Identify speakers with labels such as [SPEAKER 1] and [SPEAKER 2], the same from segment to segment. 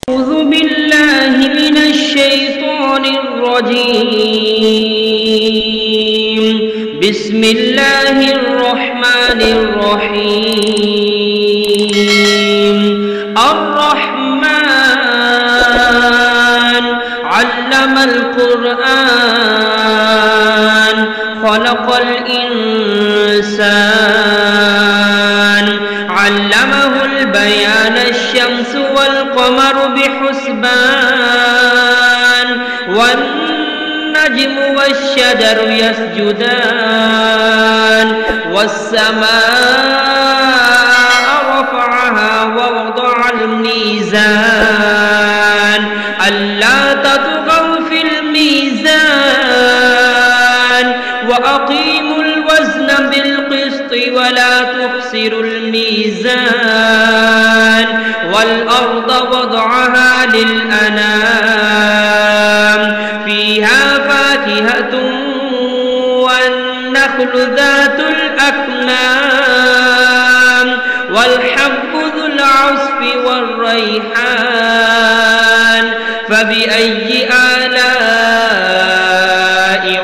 [SPEAKER 1] أعوذ بالله من الشيطان الرجيم. بسم الله الرحمن الرحيم. الرحمن علم القرآن خلق الإنسان علمه البيان الشمس والقمر بحسبان والنجم والشجر يسجدان والسماء رفعها ووضع الميزان ألا تطغوا في الميزان وأقيموا الوزن بالقسط ولا تخسروا الميزان والأرض وضعها للأنام فيها فاكهة والنخل ذات الأكمام والحب ذو العصف والريحان فبأي آلاء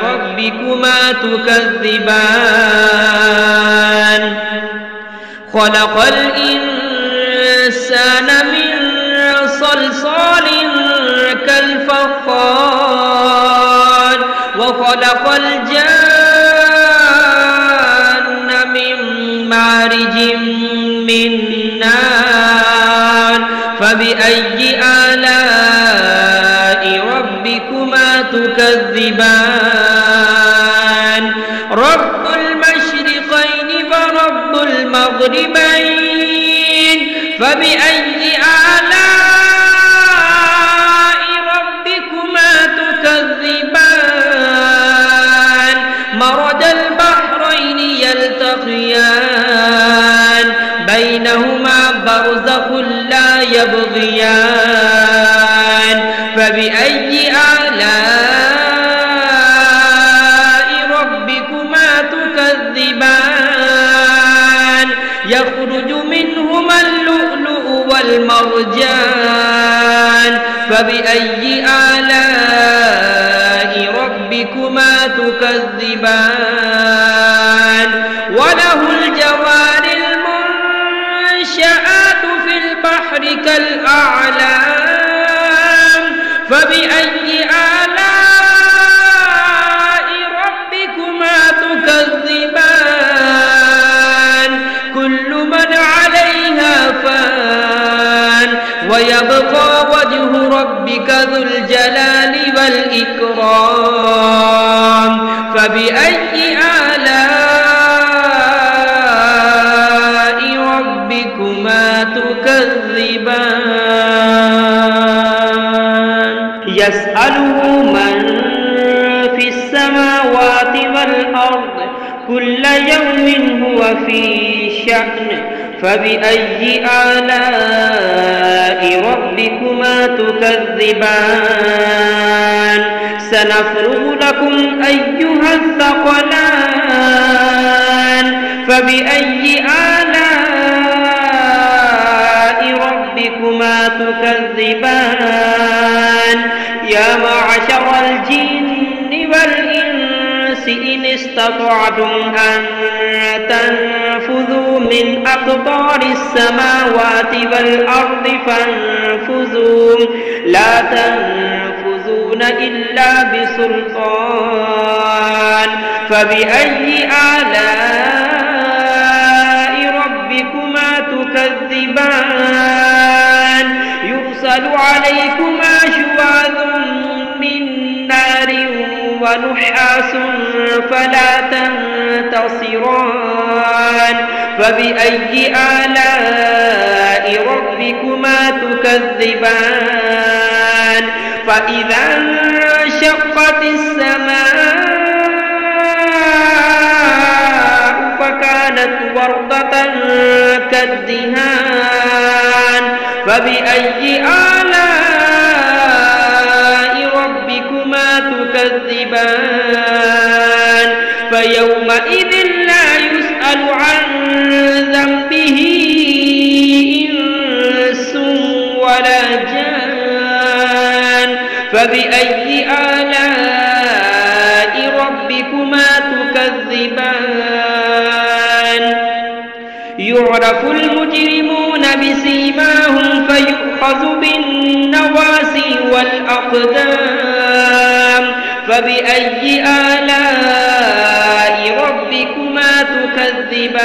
[SPEAKER 1] ربكما تكذبان خلق الإنسان من صلصال كالفخار وخلق الجان من مارج من نار فبأي آلاء ربكما تكذبان رب المشرقين ورب المغربين فبأي آلاء ربكما تكذبان مرج البحرين يلتقيان بينهما برزخ لا يبغيان فبأي آلاء ربكما تكذبان يخرج منهما اللؤلؤ والمرجان فبأي آلاء ربكما تكذبان وله الجوار المنشآت في البحر كالأعلام فبأي آلاء ربكما تكذبان كل من عليها فان ويبقى وجه ربك ذو الجلال والإكرام فبأي آلاء ربكما تكذبان يسأله من في السماوات والأرض كل يوم هو في شأن فبأي آلاء ربكما تكذبان سنفرغ لكم أيها الثقلان فبأي آلاء ربكما تكذبان يا معشر الجن والإنس إن استطعتم أن تنفذوا من أقطار السماوات والأرض فانفذوا لا تنفذون إلا بسلطان فبأي آلاء ربكما تكذبان يرسل عليكما شواظ من نار ونحاس فلا تنتصران فبأي آلاء ربكما تكذبان فإذا انشقت السماء فكانت وردة كالدهان فبأي آلاء ربكما تكذبان فيومئذ لا يسأل عن ذنبه إنس ولا جان فبأي آلاء ربكما تكذبان يعرف المجرمون بسيماهم فيؤخذ بالنواسي والأقدام فبأي آلاء ربكما تكذبان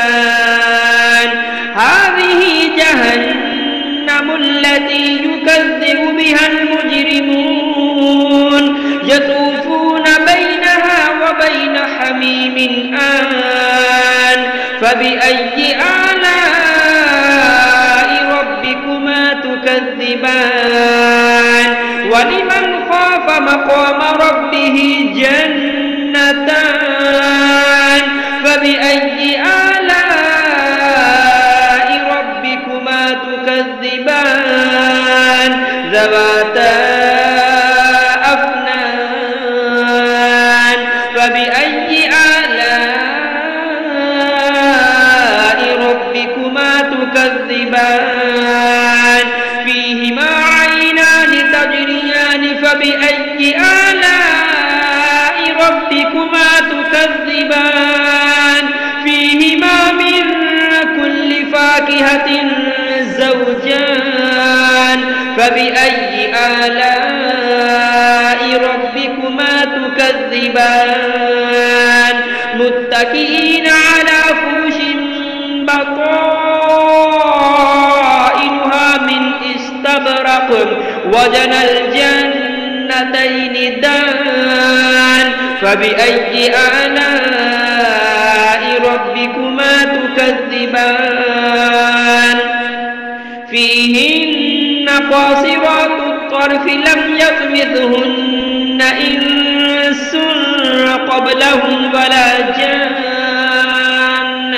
[SPEAKER 1] هذه جهنم التي يكذب بها المجرمون يطوفون بينها وبين حميم آن فبأي آلاء ربكما تكذبان ولمن خاف مقام ربه جنتان فبأي آلاء ربكما تكذبان ذواتا أفنان فبأي آلاء ربكما تكذبان فيهما عينان تجريان فبأي آلاء ربكما تكذبان فيهما من كل فاكهة زوجان فبأي آلاء ربكما تكذبان متكئين على فرش بطائنها من استبرق وجنى الجنتين دان فبأي آلاء ربكما تكذبان فيهن قاصرات الطرف لم يطمثهن إنس قبلهم ولا جان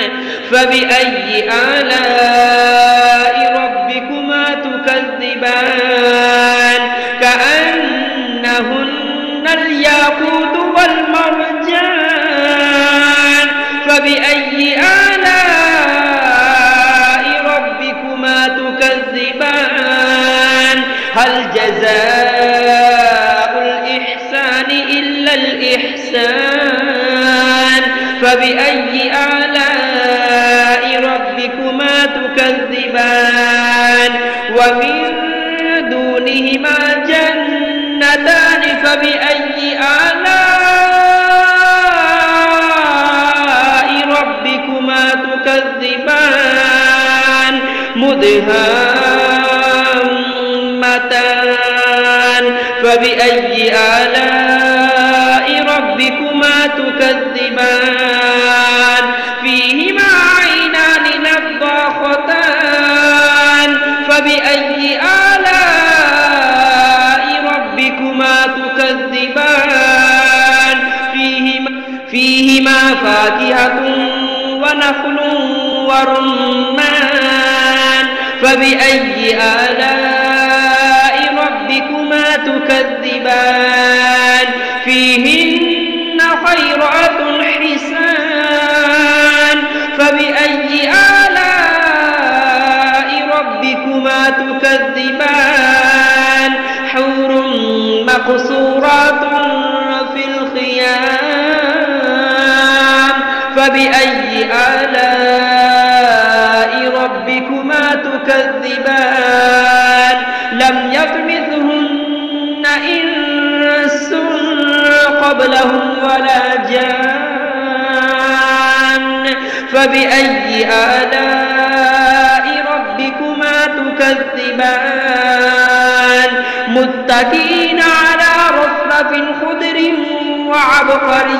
[SPEAKER 1] فبأي آلاء ربكما تكذبان كأنهن الياقوت والمرجان فبأي آلاء ربكما تكذبان هل جزاء الإحسان إلا الإحسان فبأي آلاء ربكما تكذبان ومن دونهما جنتان فبأي آلاء ربكما تكذبان مدهامتان فبأي آلاء ربكما تكذبان فيهما عينان نضاختان فبأي آلاء ربكما تكذبان فيهما فاكهة ونخل ورمان فبأي آلاء ربكما تكذبان فيهن خيرات حسان فبأي آلاء ربكما تكذبان حور مقصورات في الخيام فبأي آلاء ربكما تكذبان لم يطمثهن إنس قبلهم ولا جان فبأي آلاء ربكما تكذبان متكئين على رفرف خضر وعبقري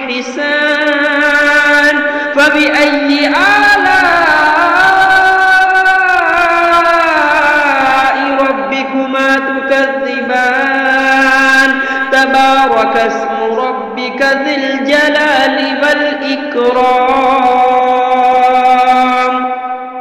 [SPEAKER 1] حسان فبأي آلاء ربكما تكذبان تبارك اسم ربك ذي الجلال والإكرام